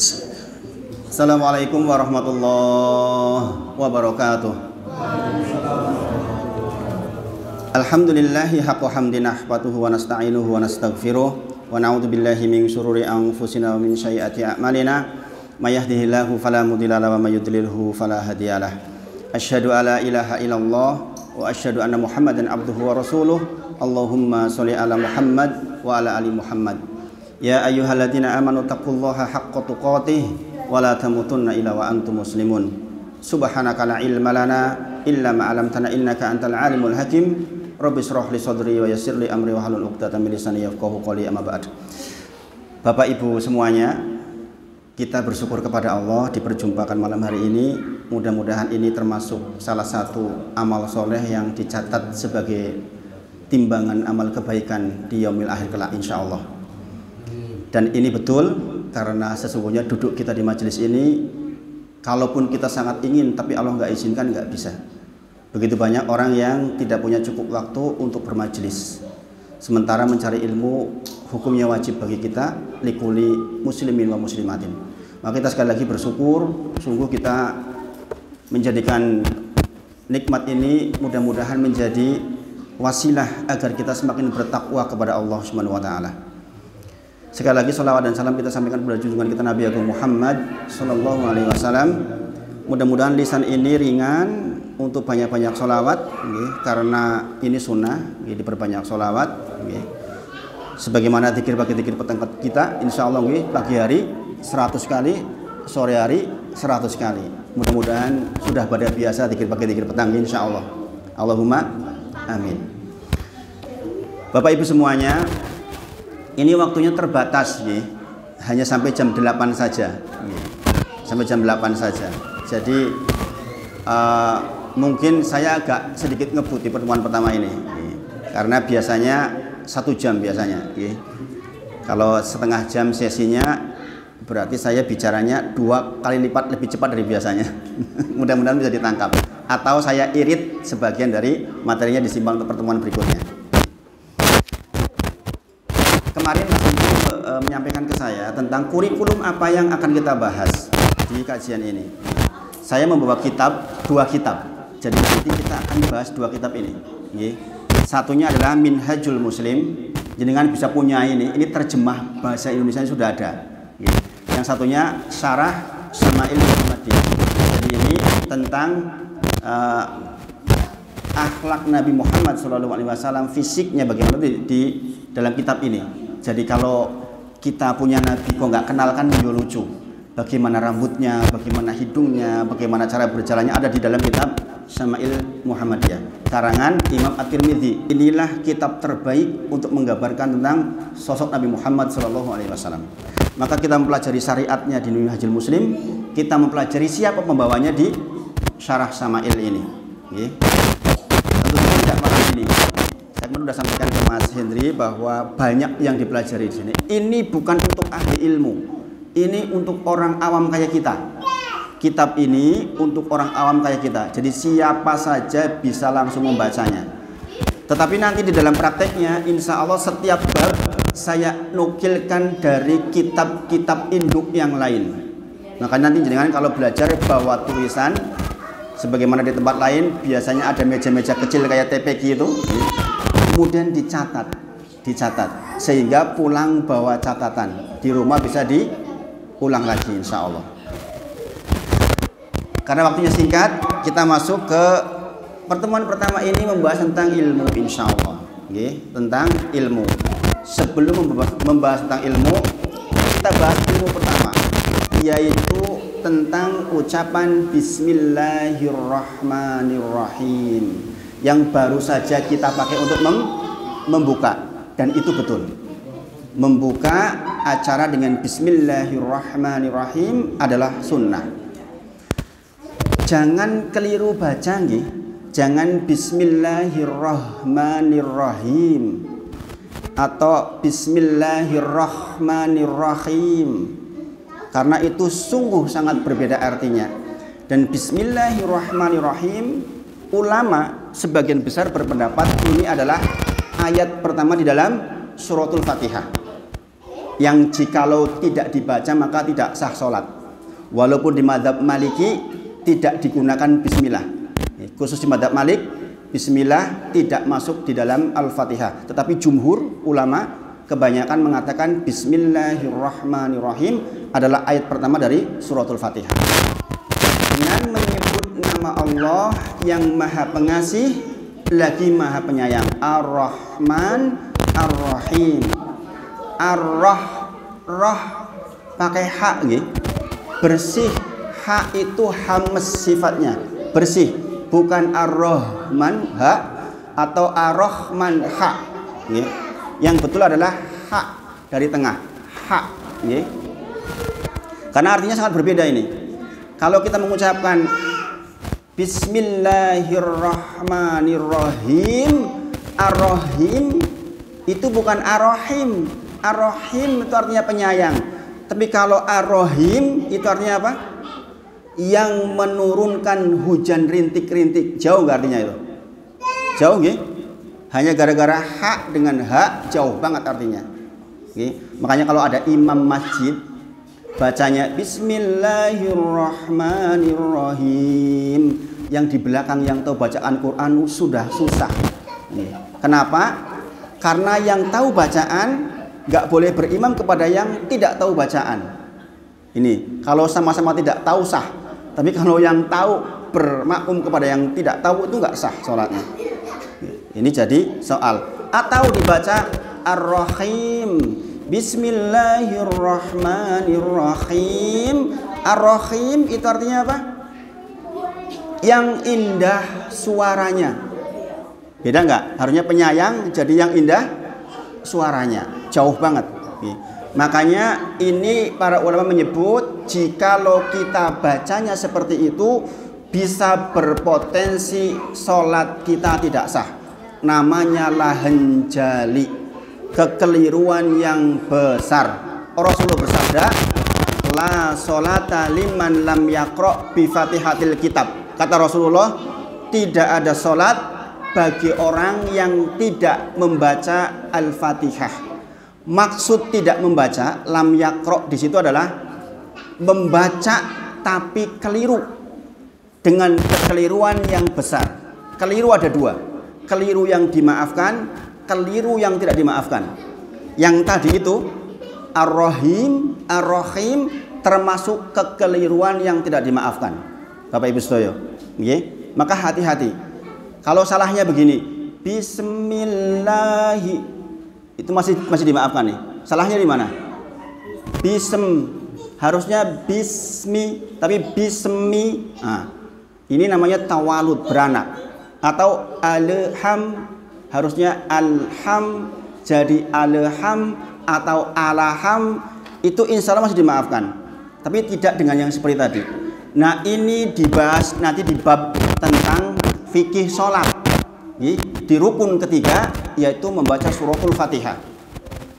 Assalamualaikum warahmatullahi wabarakatuh. Alhamdulillahi haqqa hamdi nahmaduhu wa nasta'inuhu wa nastaghfiruh wa na'udzu billahi min syururi anfusina wa min sayyiati a'malina may yahdihillahu fala mudilla lahu wa may yudlilhu fala hadiyalah. Asyhadu alla ilaha illallah wa asyhadu anna Muhammadan abduhu wa rasuluh. Allahumma sholli ala Muhammad wa ala ali Muhammad. Ya ayyuhalladzina amanu taqullaha haqqa tuqatih wa la tamutunna illa wa antum muslimun. Subhanaka la ilma lana illa ma 'allamtana innaka antal alimul hakim. Rabbi shrah li sadri wa yassir li amri wa hlul 'uqdatam min lisani yafqahu qawli, amma ba'd. Bapak Ibu semuanya, kita bersyukur kepada Allah diperjumpakan malam hari ini. Mudah-mudahan ini termasuk salah satu amal soleh yang dicatat sebagai timbangan amal kebaikan di yaumil akhir kelak insyaallah. Dan ini betul karena sesungguhnya duduk kita di majelis ini, kalaupun kita sangat ingin tapi Allah nggak izinkan, nggak bisa. Begitu banyak orang yang tidak punya cukup waktu untuk bermajelis, sementara mencari ilmu hukumnya wajib bagi kita, likuli muslimin wa muslimatin. Maka kita sekali lagi bersyukur, sungguh kita menjadikan nikmat ini mudah-mudahan menjadi wasilah agar kita semakin bertakwa kepada Allah Subhanahu wa taala. Sekali lagi salawat dan salam kita sampaikan kepada junjungan kita Nabi Agung Muhammad sallallahu alaihi wasallam. Mudah-mudahan lisan ini ringan untuk banyak-banyak sholawat, karena ini sunnah, diperbanyak sholawat. Sebagaimana zikir bagi zikir petang kita, insya Allah pagi hari 100 kali, sore hari 100 kali. Mudah-mudahan sudah pada biasa zikir bagi zikir petang, insya Allah. Allahumma amin. Bapak Ibu semuanya, ini waktunya terbatas, hanya sampai jam 8 saja, sampai jam 8 saja. Jadi mungkin saya agak sedikit ngebut di pertemuan pertama ini, karena biasanya 1 jam biasanya. Kalau setengah jam sesinya, berarti saya bicaranya 2 kali lipat lebih cepat dari biasanya. Mudah-mudahan bisa ditangkap. Atau saya irit sebagian dari materinya disimpan untuk pertemuan berikutnya. Kemarin Mas Hendri menyampaikan ke saya tentang kurikulum apa yang akan kita bahas di kajian ini. Saya membawa kitab, 2 kitab. Jadi nanti kita akan bahas 2 kitab ini. Satunya adalah Minhajul Muslim. Jenengan bisa punya ini terjemah bahasa Indonesia sudah ada. Yang satunya Syarah Syama'il Muhammadiyah. Jadi ini tentang akhlak Nabi Muhammad SAW, fisiknya bagaimana di dalam kitab ini. Jadi kalau kita punya Nabi kok nggak kenalkan, dia lucu. Bagaimana rambutnya, bagaimana hidungnya, bagaimana cara berjalannya, ada di dalam kitab Syama'il Muhammadiyah karangan Imam At-Tirmidzi. Inilah kitab terbaik untuk menggambarkan tentang sosok Nabi Muhammad SAW. Maka kita mempelajari syariatnya di Minhajul Muslim, kita mempelajari siapa pembawanya di Syarah Syama'il ini. Tentu tidak malam ini. Saya kemarin sudah sampaikan ke Mas Hendri bahwa banyak yang dipelajari di sini. Ini bukan untuk ahli ilmu. Ini untuk orang awam kayak kita. Kitab ini untuk orang awam kayak kita. Jadi siapa saja bisa langsung membacanya. Tetapi nanti di dalam prakteknya, insya Allah setiap bab saya nukilkan dari kitab-kitab induk yang lain. Maka nanti jangan kalau belajar bawa tulisan, sebagaimana di tempat lain biasanya ada meja-meja kecil kayak TPG itu, kemudian dicatat, sehingga pulang bawa catatan, di rumah bisa diulang lagi insya Allah. Karena waktunya singkat, kita masuk ke pertemuan pertama ini membahas tentang ilmu insya Allah, tentang ilmu. Sebelum membahas tentang ilmu, kita bahas ilmu pertama, yaitu tentang ucapan Bismillahirrahmanirrahim yang baru saja kita pakai untuk membuka. Dan itu betul, membuka acara dengan Bismillahirrahmanirrahim adalah sunnah. Jangan keliru baca, jangan Bismillahirrahmanirrahim atau Bismillahirrahmanirrahim, karena itu sungguh sangat berbeda artinya. Dan Bismillahirrahmanirrahim, ulama sebagian besar berpendapat ini adalah ayat pertama di dalam suratul Fatihah. yang jikalau tidak dibaca maka tidak sah sholat. Walaupun di mazhab Maliki tidak digunakan bismillah. Khusus di mazhab Malik, bismillah tidak masuk di dalam Al-Fatihah. Tetapi jumhur ulama kebanyakan mengatakan bismillahirrahmanirrahim adalah ayat pertama dari suratul Fatihah. Dengan menyebut nama Allah yang Maha Pengasih lagi Maha Penyayang, Ar-Rahman Ar-Rahim. Ar-Rah pakai hak nggih. Bersih, hak itu hames sifatnya, bersih, bukan Ar-Rahman hak atau Ar-Rahman hak nggih. Yang betul adalah hak dari tengah, hak nggih. Karena artinya sangat berbeda ini. Kalau kita mengucapkan Bismillahirrahmanirrahim, Ar-Rahim itu bukan Ar-Rahim. Ar-Rahim itu artinya penyayang. Tapi kalau Ar-Rahim itu artinya apa? Yang menurunkan hujan rintik-rintik. Jauh nggak artinya itu? Jauh nggih? Hanya gara-gara hak dengan hak jauh banget artinya. Nggih. Makanya kalau ada imam masjid bacanya Bismillahirrahmanirrahim, yang di belakang yang tahu bacaan Quran sudah susah. Nggih. Kenapa? Karena yang tahu bacaan nggak boleh berimam kepada yang tidak tahu bacaan. Ini kalau sama-sama tidak tahu sah, tapi kalau yang tahu bermakmum kepada yang tidak tahu itu nggak sah sholatnya. Ini jadi soal. Atau dibaca Ar-Rahim, Bismillahirrahmanirrahim. Ar-Rahim itu artinya apa? Yang indah suaranya. Beda nggak? Harusnya penyayang, jadi yang indah suaranya. Jauh banget. Makanya ini para ulama menyebut jikalau kita bacanya seperti itu bisa berpotensi sholat kita tidak sah. Namanya lahan jali, kekeliruan yang besar. Rasulullah bersabda, la sholata liman lam yaqra' bi fatihatil kitab. Kata Rasulullah, tidak ada sholat bagi orang yang tidak membaca Al-Fatihah. Maksud tidak membaca, lam yakro di situ adalah membaca tapi keliru dengan kekeliruan yang besar. Keliru ada dua, keliru yang dimaafkan, keliru yang tidak dimaafkan. Yang tadi itu Ar-Rahim, Ar-Rahim termasuk kekeliruan yang tidak dimaafkan. Bapak Ibu sedaya, nggih. Maka hati-hati. Kalau salahnya begini, Bismillahi, itu masih dimaafkan nih. Salahnya di mana? Harusnya bismi, tapi bismi. Nah, ini namanya tawalud, beranak. Atau alham, harusnya alham jadi alham atau alaham. Itu insya Allah masih dimaafkan. Tapi tidak dengan yang seperti tadi. Nah, ini dibahas nanti di bab tentang fikih sholat. Di rukun ketiga, yaitu membaca suratul Fatihah.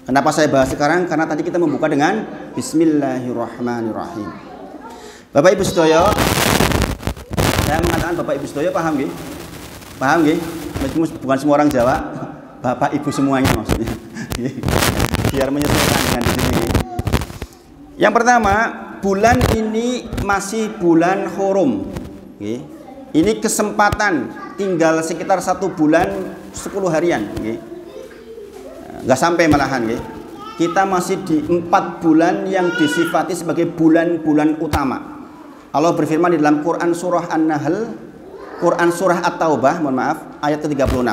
Kenapa saya bahas sekarang? Karena tadi kita membuka dengan Bismillahirrahmanirrahim. Bapak Ibu sedaya, saya mengatakan Bapak Ibu sedaya paham nggih? Paham nggih? Meskipun bukan semua orang Jawa, Bapak Ibu semuanya maksudnya. Biar menyesuaikan dengan di sini. Yang pertama, bulan ini masih bulan Hurum. Ini kesempatan tinggal sekitar 1 bulan 10 harian, nggak sampai malahan. Kita masih di 4 bulan yang disifati sebagai bulan-bulan utama. Allah berfirman di dalam Quran surah An-Nahl, Quran surah At-Taubah, mohon maaf, ayat ke-36.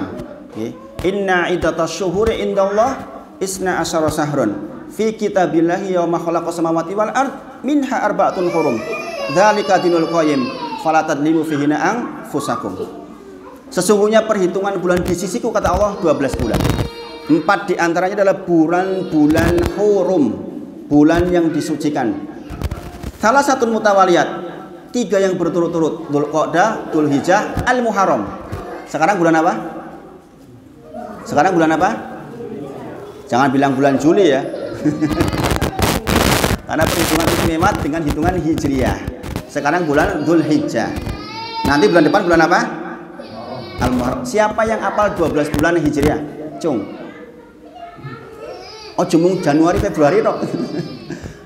Inna iddatas syuhuri indallah isna asyara sahrun fi kitabillahi yawma khalaqas samawati wal ard minha arba'atun hurum dzalika dinul qayyim fala tadlimu fihi anfusakum. Sesungguhnya perhitungan bulan di sisiku, kata Allah, 12 bulan. 4 diantaranya adalah bulan-bulan hurum, bulan yang disucikan. Salah satu mutawaliyat, 3 yang berturut-turut, Dzulqa'dah, Dzulhijjah, Al-Muharram. Sekarang bulan apa? Sekarang bulan apa? Jangan bilang bulan Juli ya. Karena perhitungan Istimemat dengan hitungan Hijriyah. Sekarang bulan Dzulhijjah. Nanti bulan depan bulan apa? Al-Muharram. Siapa yang apal 12 bulan Hijriyah? Cung. Ojo mung Januari Februari tok.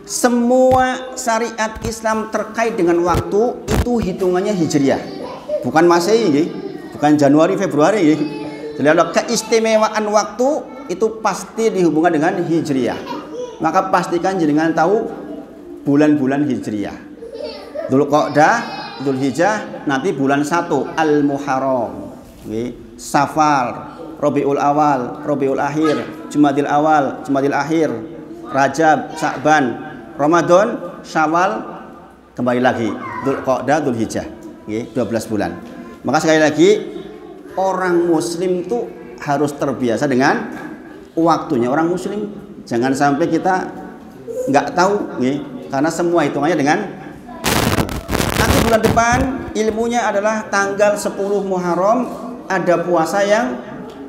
Semua syariat Islam terkait dengan waktu itu hitungannya hijriah, bukan Masehi nggih, bukan Januari Februari nggih. Jadi kalau keistimewaan waktu itu pasti dihubungkan dengan hijriah. Maka pastikan jenengan tahu bulan-bulan hijriah. Dzulqa'dah, Dzulhijjah, nanti bulan 1 Al-Muharram, nggih, Safar, Rabiul Awal, Rabiul Akhir, Jumadil Awal, Jumadil Akhir, Rajab, Sya'ban, Ramadan, Syawal, kembali lagi Dzulqa'dah, Dzulhijjah, nggih, 12 bulan. Maka sekali lagi orang muslim itu harus terbiasa dengan waktunya. Orang muslim jangan sampai kita nggak tahu, nggih, karena semua hitungannya dengan nanti bulan depan ilmunya adalah tanggal 10 Muharram ada puasa yang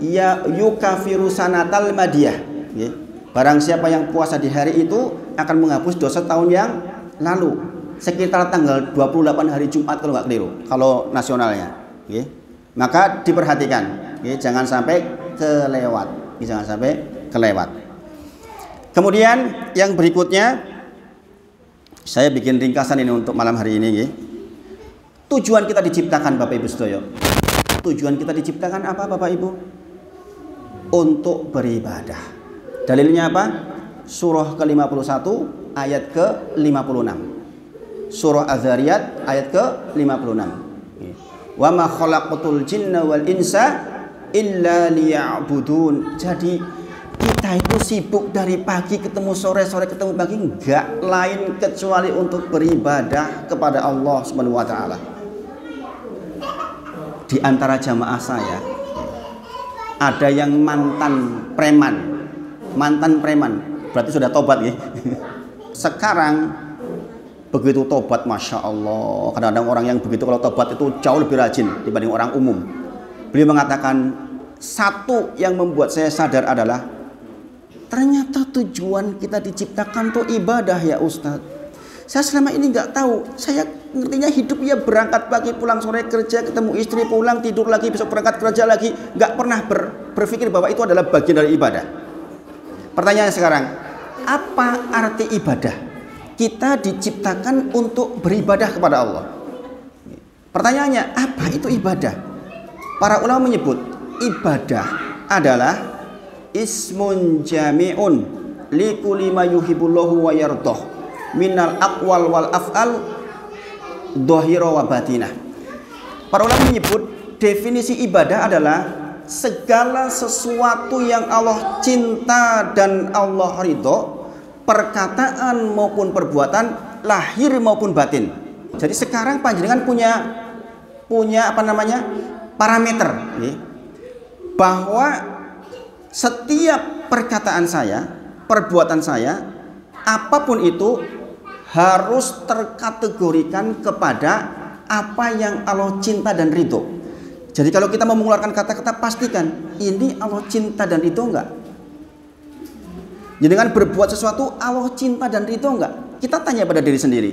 ya yukafiru sanatal madiyah, nggih. Barang siapa yang puasa di hari itu akan menghapus dosa tahun yang lalu, sekitar tanggal 28 hari Jumat kalau nggak keliru, kalau nasionalnya, nggih. Maka diperhatikan, nggih, jangan sampai kelewat, jangan sampai kelewat. Kemudian yang berikutnya saya bikin ringkasan ini untuk malam hari ini, nggih. Tujuan kita diciptakan Bapak Ibu sedaya. Tujuan kita diciptakan apa Bapak Ibu? Untuk beribadah. Dalilnya apa? Surah ke-51 ayat ke-56. Surah Az-Zariyat ayat ke-56. Wa ma khalaqatul jinna wal insa illa liya'budun. Jadi kita itu sibuk dari pagi ketemu sore, sore ketemu pagi, enggak lain kecuali untuk beribadah kepada Allah Subhanahu wa taala. Di antara jamaah saya ada yang mantan preman. Mantan preman berarti sudah tobat ya. Sekarang begitu tobat, masya Allah. Kadang-kadang orang yang begitu kalau tobat itu jauh lebih rajin dibanding orang umum. Beliau mengatakan satu yang membuat saya sadar adalah ternyata tujuan kita diciptakan untuk ibadah ya Ustadz. Saya selama ini nggak tahu. Saya ngertinya hidup ya berangkat pagi, pulang sore, kerja, ketemu istri, pulang, tidur lagi, besok berangkat kerja lagi. Nggak pernah berpikir bahwa itu adalah bagian dari ibadah. Pertanyaan sekarang, apa arti ibadah? Kita diciptakan untuk beribadah kepada Allah. Pertanyaannya, apa itu ibadah? Para ulama menyebut ibadah adalah ismun jami'un likulli ma yuhibbullahu wa yardah minal aqwal wal af'al dhahira wa batinah. Para ulama menyebut definisi ibadah adalah segala sesuatu yang Allah cinta dan Allah ridho, perkataan maupun perbuatan, lahir maupun batin. Jadi sekarang panjenengan punya apa namanya parameter, bahwa setiap perkataan saya, perbuatan saya, apapun itu harus terkategorikan kepada apa yang Allah cinta dan ridho. Jadi kalau kita mau mengeluarkan kata-kata, pastikan ini Allah cinta dan ridho enggak. Jadi dengan berbuat sesuatu Allah cinta dan ridho enggak? Kita tanya pada diri sendiri.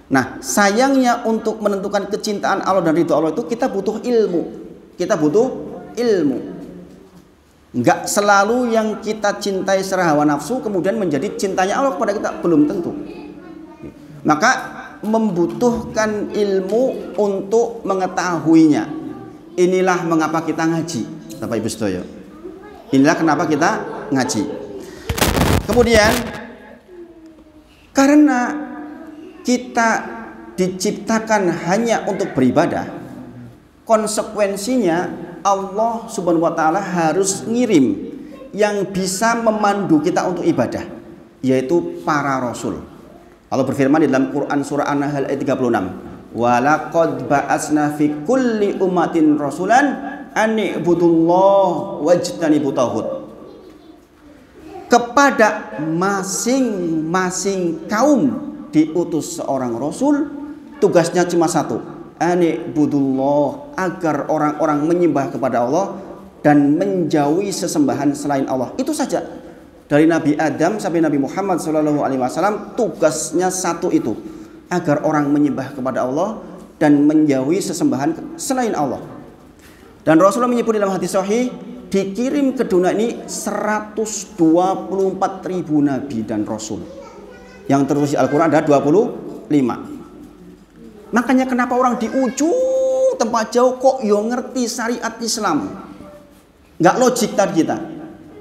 Nah, sayangnya untuk menentukan kecintaan Allah dan ridho Allah itu kita butuh ilmu. Kita butuh ilmu. Enggak selalu yang kita cintai secara hawa nafsu kemudian menjadi cintanya Allah kepada kita, belum tentu. Maka membutuhkan ilmu untuk mengetahuinya. Inilah mengapa kita ngaji, Bapak Ibu sedaya. Inilah kenapa kita ngaji. Kemudian karena kita diciptakan hanya untuk beribadah, konsekuensinya Allah Subhanahu wa taala harus ngirim yang bisa memandu kita untuk ibadah, yaitu para rasul. Allah berfirman di dalam Quran surah An-Nahl ayat 36, "Wa laqad ba'atsna fi kulli ummatin rasulan an i'budullaha wajtanibut taghut." Kepada masing-masing kaum diutus seorang rasul, tugasnya cuma satu, an i'budullah, agar orang-orang menyembah kepada Allah dan menjauhi sesembahan selain Allah. Itu saja. Dari Nabi Adam sampai Nabi Muhammad SAW, tugasnya satu itu, agar orang menyembah kepada Allah dan menjauhi sesembahan selain Allah. Dan Rasulullah menyebut dalam hadis sahih, dikirim ke dunia ini 124.000 nabi dan rasul. Yang tertulis di Al-Quran ada 25. Makanya kenapa orang di ujung tempat jauh kok ngerti syariat Islam? Nggak logik tadi kita.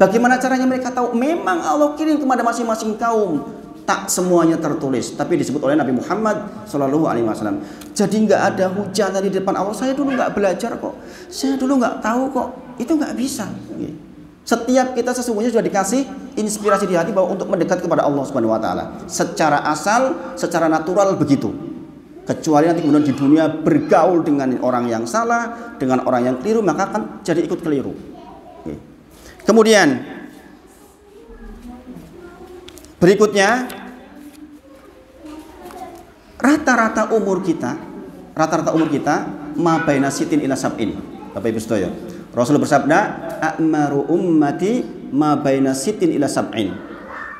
Bagaimana caranya mereka tahu? Memang Allah kirim kepada masing-masing kaum. Tak semuanya tertulis, tapi disebut oleh Nabi Muhammad SAW. Jadi nggak ada hujah di depan Allah. Saya dulu nggak belajar kok. Saya dulu nggak tahu kok. Itu nggak bisa. Setiap kita sesungguhnya sudah dikasih inspirasi di hati bahwa untuk mendekat kepada Allah Subhanahu Wa Taala. Secara asal, secara natural begitu. Kecuali nanti kemudian di dunia bergaul dengan orang yang salah, dengan orang yang keliru, maka akan jadi ikut keliru. Kemudian berikutnya, rata-rata umur kita ma baina sitin ila sab'in. Bapak Ibu sedaya, Rasul bersabda, "A'maru ummati ma baina sitin ila sab'in."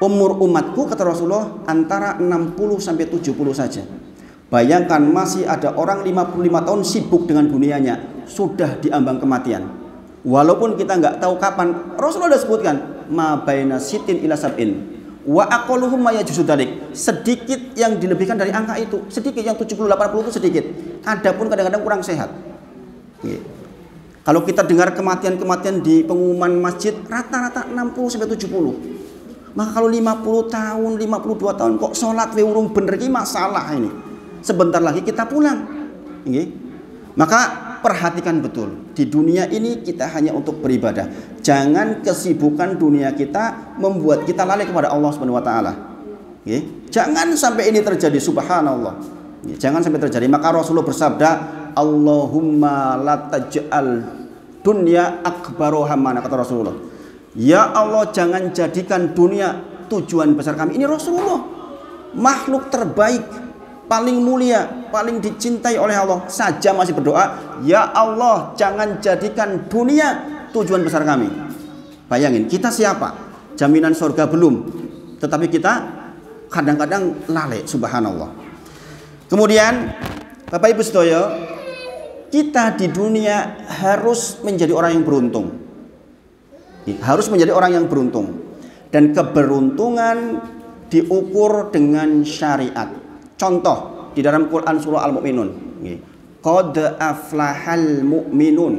Umur umatku, kata Rasulullah, antara 60 sampai 70 saja. Bayangkan masih ada orang 55 tahun sibuk dengan dunianya, sudah diambang kematian. Walaupun kita nggak tahu kapan, Rasulullah sudah sebutkan ma baina sitin ila sab'in. Wa aqalluhum ma yajuzu dzalik. Sedikit yang dilebihkan dari angka itu, sedikit yang 70 80 itu sedikit. Adapun kadang-kadang kurang sehat. Kalau kita dengar kematian-kematian di pengumuman masjid rata-rata 60 sampai 70. Maka kalau 50 tahun, 52 tahun kok sholat urung bener ki masalah ini. Sebentar lagi kita pulang. Maka perhatikan betul, di dunia ini kita hanya untuk beribadah. Jangan kesibukan dunia kita membuat kita lalai kepada Allah Subhanahu Wa Taala. Jangan sampai ini terjadi, subhanallah. Jangan sampai terjadi. Maka Rasulullah bersabda, Allahumma la taj'al dunya akbaru hammana, kata Rasulullah. Ya Allah, jangan jadikan dunia tujuan besar kami. Ini Rasulullah, makhluk terbaik, paling mulia, paling dicintai oleh Allah, saja masih berdoa, ya Allah, jangan jadikan dunia tujuan besar kami. Bayangin, kita siapa? Jaminan surga belum, tetapi kita kadang-kadang lalai, subhanallah. Kemudian Bapak Ibu sedaya, kita di dunia harus menjadi orang yang beruntung. Harus menjadi orang yang beruntung. Dan keberuntungan diukur dengan syariat. Contoh di dalam Quran surah Al-Mu'minun. Qad aflahal mu'minun.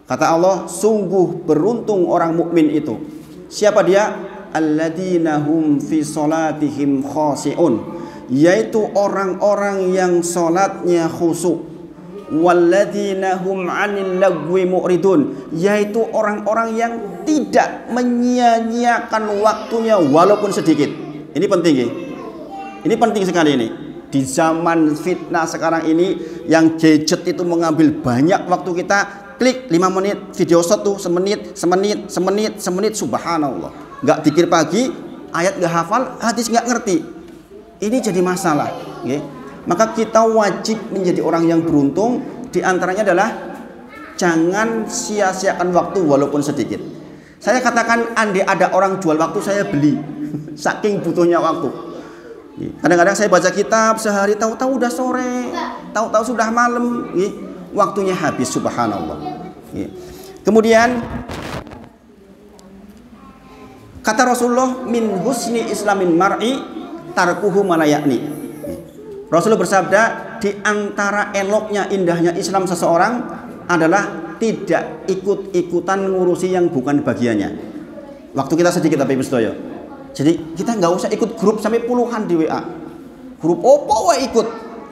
Kata Allah, sungguh beruntung orang mukmin itu. Siapa dia? Alladzina hum fi salatihim khashi'un. Yaitu orang-orang yang salatnya khusyuk. Walladzina hum 'anil lagwi mu'ridun, yaitu orang-orang yang tidak menyia-nyiakan waktunya walaupun sedikit. Ini penting ya. Ini penting sekali ini. Di zaman fitnah sekarang ini yang gadget itu mengambil banyak waktu kita, klik 5 menit video shot tuh semenit, subhanallah. Enggak dikir pagi, ayat enggak hafal, hadis enggak ngerti. Ini jadi masalah, ya. Maka kita wajib menjadi orang yang beruntung. Di antaranya adalah jangan sia-siakan waktu walaupun sedikit. Saya katakan, andai ada orang jual waktu, saya beli. Saking butuhnya waktu. Kadang-kadang saya baca kitab sehari, tahu-tahu udah sore, tahu-tahu sudah malam, waktunya habis, subhanallah. Kemudian kata Rasulullah, min husni islamin mar'i tarkuhu malayakni. Rasulullah bersabda, di antara eloknya, indahnya Islam seseorang adalah tidak ikut-ikutan ngurusi yang bukan bagiannya. Waktu kita sedikit, tapi Ibu sedaya. Jadi kita nggak usah ikut grup sampai puluhan di WA. Grup opo ikut.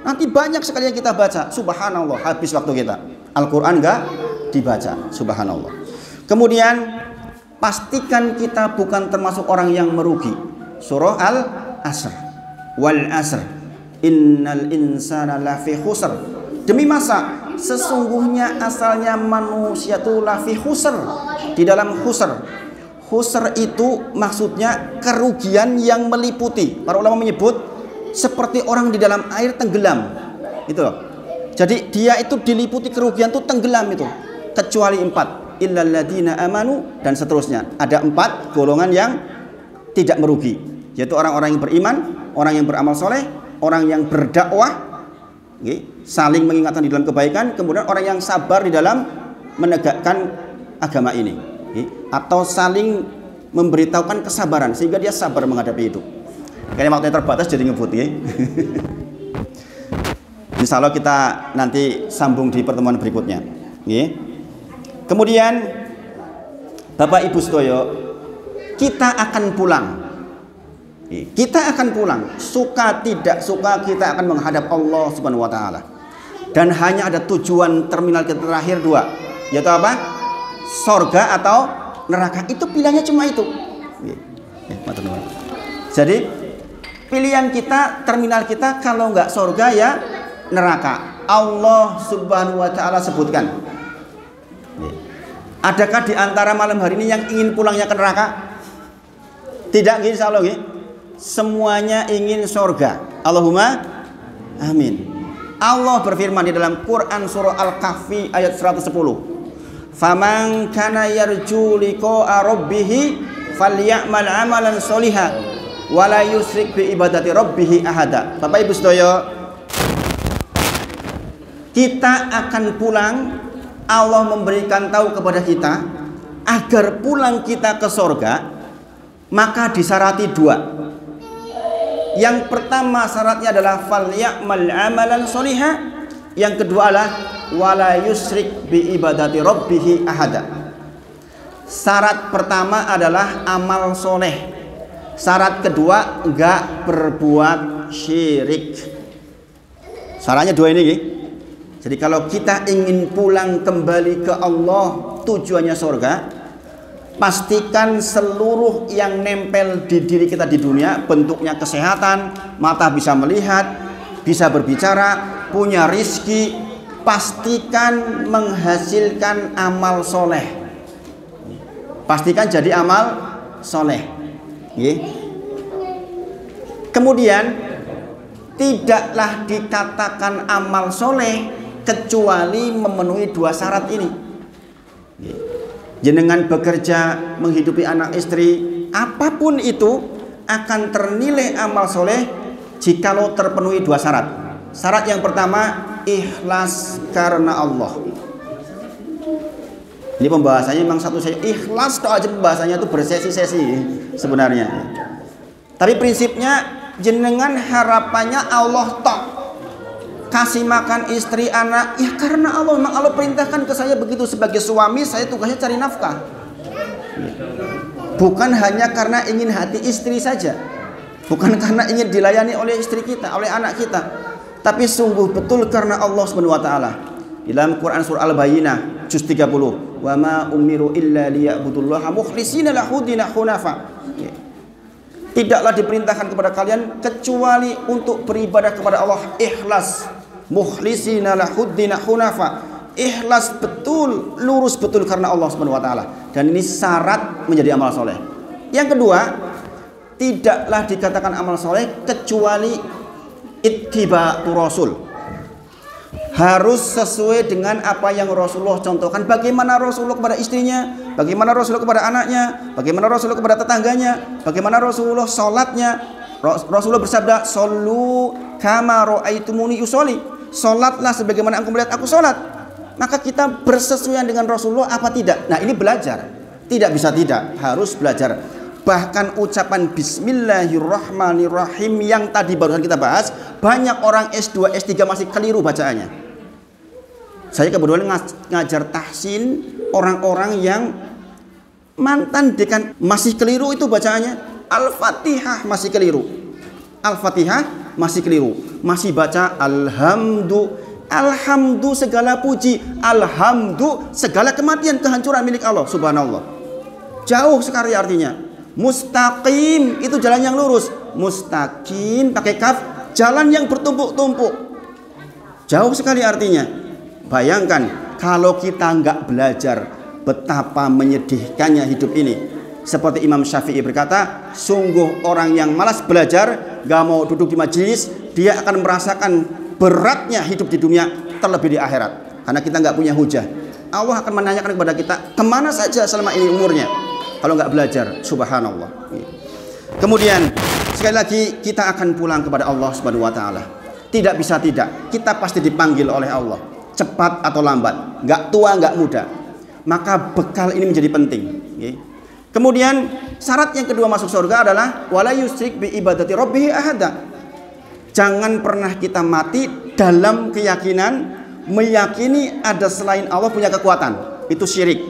Nanti banyak sekali yang kita baca. Subhanallah, habis waktu kita. Al-Quran nggak dibaca. Subhanallah. Kemudian pastikan kita bukan termasuk orang yang merugi. Surah Al-Asr. Wal Asr. Innal insana lafi khusr. Demi masa, sesungguhnya asalnya manusia itu lafi khusr, di dalam khusr. Khusr itu maksudnya kerugian yang meliputi. Para ulama menyebut seperti orang di dalam air tenggelam. Itu loh. Jadi dia itu diliputi kerugian itu tenggelam itu. Kecuali 4, illal ladzina amanu, dan seterusnya. Ada 4 golongan yang tidak merugi, yaitu orang-orang yang beriman, orang yang beramal soleh, orang yang berdakwah, saling mengingatkan di dalam kebaikan, kemudian orang yang sabar di dalam menegakkan agama ini, atau saling memberitahukan kesabaran sehingga dia sabar menghadapi hidup. Kayaknya waktunya terbatas jadi ngebut ya. Insya Allah kita nanti sambung di pertemuan berikutnya. Kemudian Bapak Ibu Sedoyo, kita akan pulang. Kita akan pulang, suka tidak suka kita akan menghadap Allah Subhanahu wa taala. Dan hanya ada tujuan terminal kita terakhir dua, yaitu apa? Sorga atau neraka. Itu pilihannya cuma itu. Jadi pilihan kita, terminal kita kalau nggak sorga ya neraka. Allah Subhanahu wa taala sebutkan. Adakah di antara malam hari ini yang ingin pulangnya ke neraka? Tidak, insya Allah. Semuanya ingin sorga. Allahumma amin. Allah berfirman di dalam Quran surah Al-Kahfi ayat 110. Faman kana yarju liqa'a rabbih falyamal amalan sholihan wa la yusyrik bi ibadati rabbih ahada. Bapak Ibu sedaya, kita akan pulang. Allah memberikan tahu kepada kita agar pulang kita ke sorga, maka disyarat dua. Yang pertama syaratnya adalah falyamal amalan sholihan. Yang kedua adalah wala yusyrik bi ibadati rabbih ahada. Syarat pertama adalah amal soleh. Syarat kedua enggak berbuat syirik. Syaratnya dua ini. Jadi kalau kita ingin pulang kembali ke Allah, tujuannya surga, pastikan seluruh yang nempel di diri kita di dunia, bentuknya kesehatan, mata bisa melihat, bisa berbicara, punya rizki, pastikan menghasilkan amal soleh. Pastikan jadi amal soleh. Kemudian tidaklah dikatakan amal soleh kecuali memenuhi dua syarat ini. Jenengan bekerja, menghidupi anak istri, apapun itu akan ternilai amal soleh jikalau terpenuhi dua syarat. Syarat yang pertama, ikhlas karena Allah. Ini pembahasannya memang satu saja, ikhlas toh aja pembahasannya itu bersesi-sesi sebenarnya. Tapi prinsipnya jenengan harapannya Allah tok. Kasih makan istri anak ya karena Allah. Memang Allah perintahkan ke saya begitu. Sebagai suami saya tugasnya cari nafkah. Bukan hanya karena ingin hati istri saja, bukan karena ingin dilayani oleh istri kita, oleh anak kita, tapi sungguh betul karena Allah Subhanahu wa taala. Dalam Quran surah Al-Bayyinah juz 30, wa ma umiru illa liya'budullaha mukhlishina lahu dinahu hunafa. Tidaklah diperintahkan kepada kalian kecuali untuk beribadah kepada Allah ikhlas, mukhlishina lahuddina hunafa, ikhlas betul, lurus betul karena Allah Subhanahu wa taala. Dan ini syarat menjadi amal soleh. Yang kedua, tidaklah dikatakan amal soleh kecuali ittiba'ur rasul. Harus sesuai dengan apa yang Rasulullah contohkan. Bagaimana Rasulullah kepada istrinya, bagaimana Rasulullah kepada anaknya, bagaimana Rasulullah kepada tetangganya, bagaimana Rasulullah sholatnya. Rasulullah bersabda, "Shollu kama ra'aitumuni usolli." Sholatlah sebagaimana engkau melihat aku sholat. Maka kita bersesuaian dengan Rasulullah apa tidak? Nah ini belajar. Tidak bisa tidak, harus belajar. Bahkan ucapan Bismillahirrahmanirrahim yang tadi barusan kita bahas, banyak orang S2, S3 masih keliru bacaannya. Saya kebetulan ngajar tahsin orang-orang yang mantan dekan masih keliru itu bacaannya. Al-Fatihah masih keliru. Al-Fatihah masih keliru. Masih baca alhamdu. Alhamdu segala puji. Alhamdu segala kematian, kehancuran milik Allah Subhanallah. Jauh sekali artinya. Mustaqim itu jalan yang lurus. Mustaqim pakai kaf, jalan yang bertumpuk-tumpuk. Jauh sekali artinya. Bayangkan kalau kita nggak belajar, betapa menyedihkannya hidup ini. Seperti Imam Syafi'i berkata, sungguh orang yang malas belajar, nggak mau duduk di majelis, dia akan merasakan beratnya hidup di dunia, terlebih di akhirat. Karena kita nggak punya hujah. Allah akan menanyakan kepada kita, kemana saja selama ini umurnya kalau nggak belajar. Subhanallah. Kemudian sekali lagi kita akan pulang kepada Allah Subhanahu wa taala. Tidak bisa tidak, kita pasti dipanggil oleh Allah. Cepat atau lambat, nggak tua nggak muda. Maka bekal ini menjadi penting. Kemudian syarat yang kedua masuk surga adalah wala yusyrik bi ibadati rabbih ahada. Jangan pernah kita mati dalam keyakinan meyakini ada selain Allah punya kekuatan. Itu syirik.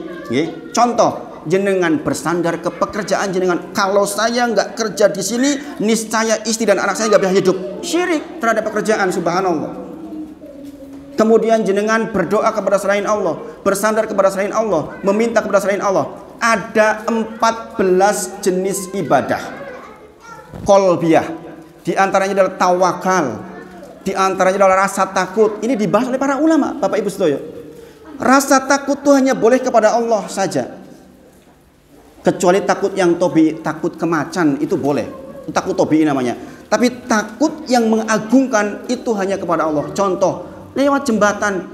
Contoh, jenengan bersandar ke pekerjaan jenengan. Kalau saya nggak kerja di sini, niscaya istri dan anak saya nggak bisa hidup. Syirik terhadap pekerjaan, subhanallah. Kemudian jenengan berdoa kepada selain Allah, bersandar kepada selain Allah, meminta kepada selain Allah. Ada 14 jenis ibadah qalbiyah. Di antaranya adalah tawakal, di antaranya adalah rasa takut. Ini dibahas oleh para ulama, Bapak Ibu sedoyo. Rasa takut itu hanya boleh kepada Allah saja. Kecuali takut yang tobi, takut kemacan itu boleh. Takut tobi namanya. Tapi takut yang mengagungkan itu hanya kepada Allah. Contoh, lewat jembatan,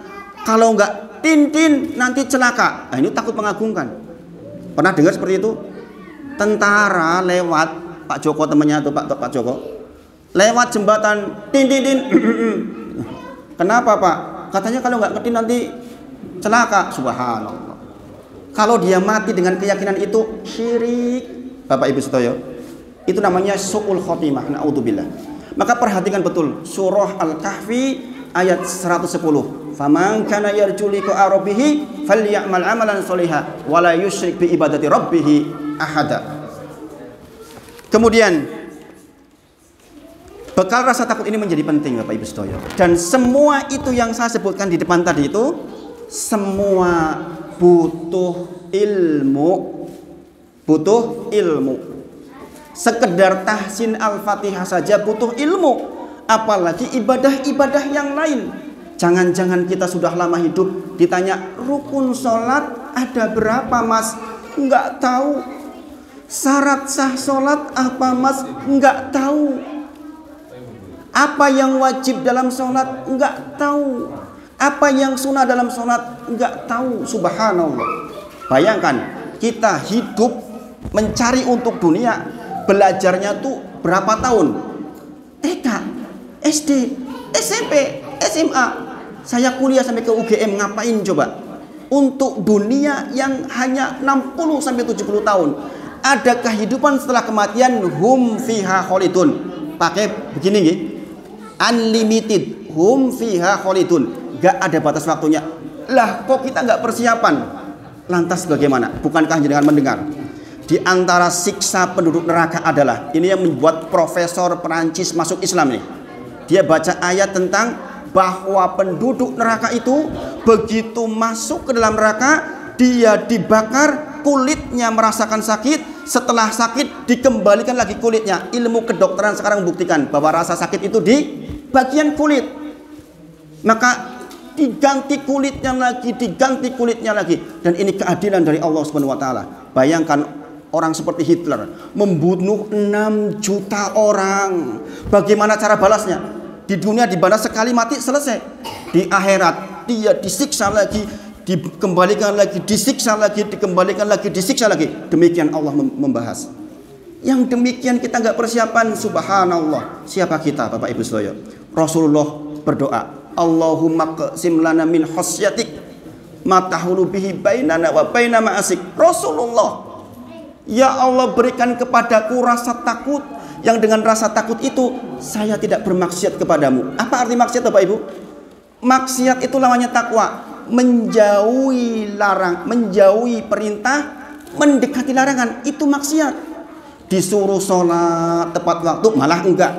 kalau enggak tin nanti celaka. Nah, ini takut mengagungkan. Pernah dengar seperti itu? Tentara lewat, Pak Joko temannya tuh Pak Joko, lewat jembatan tin. Kenapa Pak? Katanya kalau enggak ngerti nanti celaka. Subhanallah. Kalau dia mati dengan keyakinan itu syirik, Bapak Ibu sedoyo. Itu namanya su'ul khotimah. Na'udzubillah. Maka perhatikan betul surah Al-Kahfi ayat 110. Faman kana yarju liqa'a rabbih falyamal amalan sholihan wa la yusyrik bi ibadati rabbih ahada. Kemudian bekal rasa takut ini menjadi penting, Bapak Ibu sedoyo. Dan semua itu yang saya sebutkan di depan tadi itu semua butuh ilmu. Butuh ilmu. Sekedar tahsin Al-Fatihah saja butuh ilmu. Apalagi ibadah-ibadah yang lain. Jangan-jangan kita sudah lama hidup ditanya rukun sholat ada berapa mas? Enggak tahu. Syarat sah sholat apa mas? Enggak tahu. Apa yang wajib dalam sholat? Enggak tahu. Apa yang sunnah dalam sholat? Enggak tahu. Subhanallah. Bayangkan kita hidup mencari untuk dunia. Belajarnya tuh berapa tahun? TK, SD, SMP, SMA. Saya kuliah sampai ke UGM ngapain coba? Untuk dunia yang hanya 60 sampai 70 tahun. Ada kehidupan setelah kematian, hum fiha khalidun. Pakai begini nggih. Unlimited, hum fiha khalidun. Gak ada batas waktunya. Lah kok kita nggak persiapan? Lantas bagaimana? Bukankah jenengan mendengar? Di antara siksa penduduk neraka adalah, ini yang membuat profesor Perancis masuk Islam nih. Dia baca ayat tentang bahwa penduduk neraka itu begitu masuk ke dalam neraka, dia dibakar, kulitnya merasakan sakit, setelah sakit dikembalikan lagi kulitnya. Ilmu kedokteran sekarang membuktikan bahwa rasa sakit itu di bagian kulit. Maka diganti kulitnya lagi, diganti kulitnya lagi. Dan ini keadilan dari Allah Subhanahu wa taala. Bayangkan orang seperti Hitler membunuh 6 juta orang. Bagaimana cara balasnya? Di dunia dibalas sekali mati selesai. Di akhirat dia disiksa lagi, dikembalikan lagi, disiksa lagi, dikembalikan lagi, disiksa lagi. Demikian Allah membahas. Yang demikian kita nggak persiapan, subhanallah. Siapa kita, Bapak Ibu sedoyo? Rasulullah berdoa, Allahumma qsim lana min khasyatik ma tahulu bihi bainana wa baina ma'asik. Rasulullah, ya Allah, berikan kepadaku rasa takut, yang dengan rasa takut itu saya tidak bermaksiat kepadamu. Apa arti maksiat, Bapak Ibu? Maksiat itu lawannya takwa. Menjauhi larang, menjauhi perintah, mendekati larangan, itu maksiat. Disuruh sholat tepat waktu malah enggak.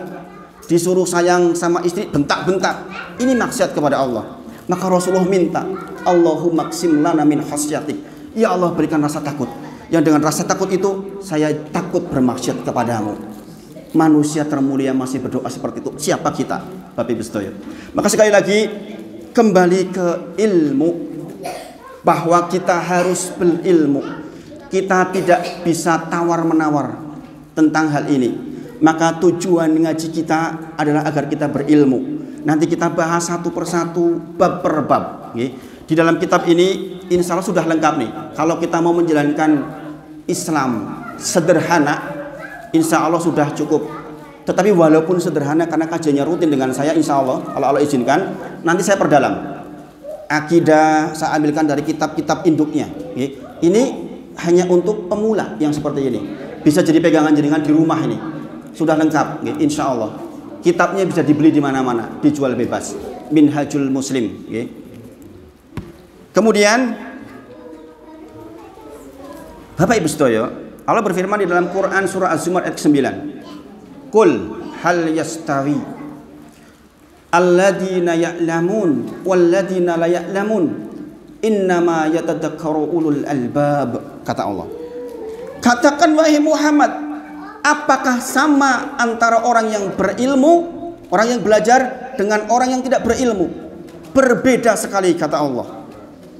Disuruh sayang sama istri bentak-bentak, ini maksiat kepada Allah. Maka Rasulullah minta, Allahumma qsim lana min khasyatik. Ya Allah, berikan rasa takut, yang dengan rasa takut itu saya takut bermaksiat kepadamu. Manusia termulia masih berdoa seperti itu. Siapa kita, Bapak Ibu sedoyo? Maka sekali lagi kembali ke ilmu, bahwa kita harus berilmu. Kita tidak bisa tawar-menawar tentang hal ini. Maka tujuan ngaji kita adalah agar kita berilmu. Nanti kita bahas satu persatu, bab per bab. Di dalam kitab ini insya Allah sudah lengkap nih. Kalau kita mau menjalankan Islam sederhana, insya Allah sudah cukup. Tetapi walaupun sederhana, karena kajiannya rutin dengan saya, insya Allah kalau Allah izinkan nanti saya perdalam. Akidah saya ambilkan dari kitab-kitab induknya. Ini hanya untuk pemula yang seperti ini. Bisa jadi pegangan jenengan di rumah ini. Sudah lengkap, insya Allah. Kitabnya bisa dibeli di mana-mana, dijual bebas. Minhajul Muslim. Kemudian Bapak Ibu Sedoyo, Allah berfirman di dalam Quran surah Az-Zumar ayat 9. Qul hal yastawi alladzina ya'lamun walladzina la ya'lamun innama yatadzakkaru ulul albab, kata Allah. Katakan wahai Muhammad, apakah sama antara orang yang berilmu, orang yang belajar dengan orang yang tidak berilmu? Berbeda sekali, kata Allah.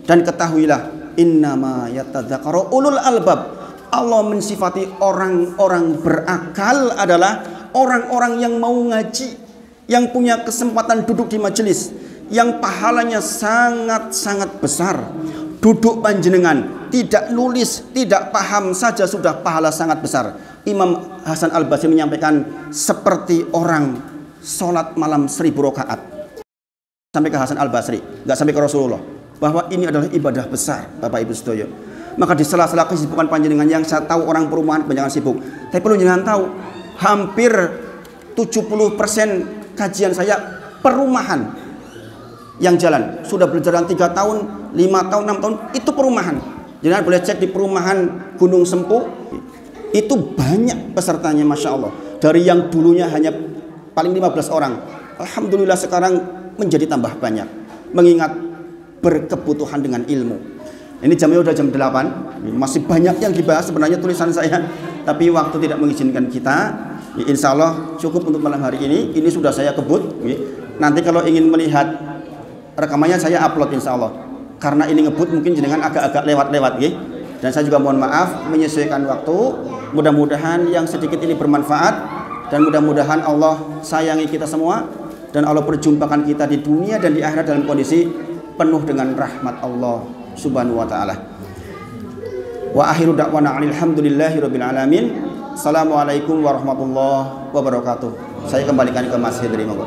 Dan ketahuilah, innama yatadzakkaru ulul albab. Allah mensifati orang-orang berakal adalah orang-orang yang mau ngaji, yang punya kesempatan duduk di majelis, yang pahalanya sangat-sangat besar. Duduk panjenengan, tidak nulis, tidak paham saja sudah pahala sangat besar. Imam Hasan Al-Basri menyampaikan seperti orang sholat malam 1000 rakaat. Sampai ke Hasan Al-Basri, nggak sampai ke Rasulullah, bahwa ini adalah ibadah besar, Bapak Ibu Sedoyo. Maka di sela-sela kesibukan panjenengan, yang saya tahu orang perumahan kebanyakan sibuk, tapi perlu jangan tahu, hampir 70% kajian saya perumahan yang jalan. Sudah berjalan 3 tahun, 5 tahun, 6 tahun, itu perumahan. Jangan boleh cek di perumahan Gunung Sempu, itu banyak pesertanya, Masya Allah. Dari yang dulunya hanya paling 15 orang, alhamdulillah sekarang menjadi tambah banyak, mengingat berkebutuhan dengan ilmu. Ini jamnya udah jam 8, masih banyak yang dibahas sebenarnya tulisan saya, tapi waktu tidak mengizinkan kita. Insya Allah cukup untuk malam hari ini. Ini sudah saya kebut. Nanti kalau ingin melihat rekamannya saya upload insya Allah. Karena ini ngebut mungkin jenengan agak-agak lewat-lewat. Dan saya juga mohon maaf menyesuaikan waktu. Mudah-mudahan yang sedikit ini bermanfaat. Dan mudah-mudahan Allah sayangi kita semua. Dan Allah perjumpakan kita di dunia dan di akhirat dalam kondisi penuh dengan rahmat Allah Subhanahu wa ta'ala. Wa akhiru da'wana alhamdulillahi rabbil alamin. Assalamualaikum warahmatullahi wabarakatuh. Saya kembalikan ke Mas Hendri, monggo.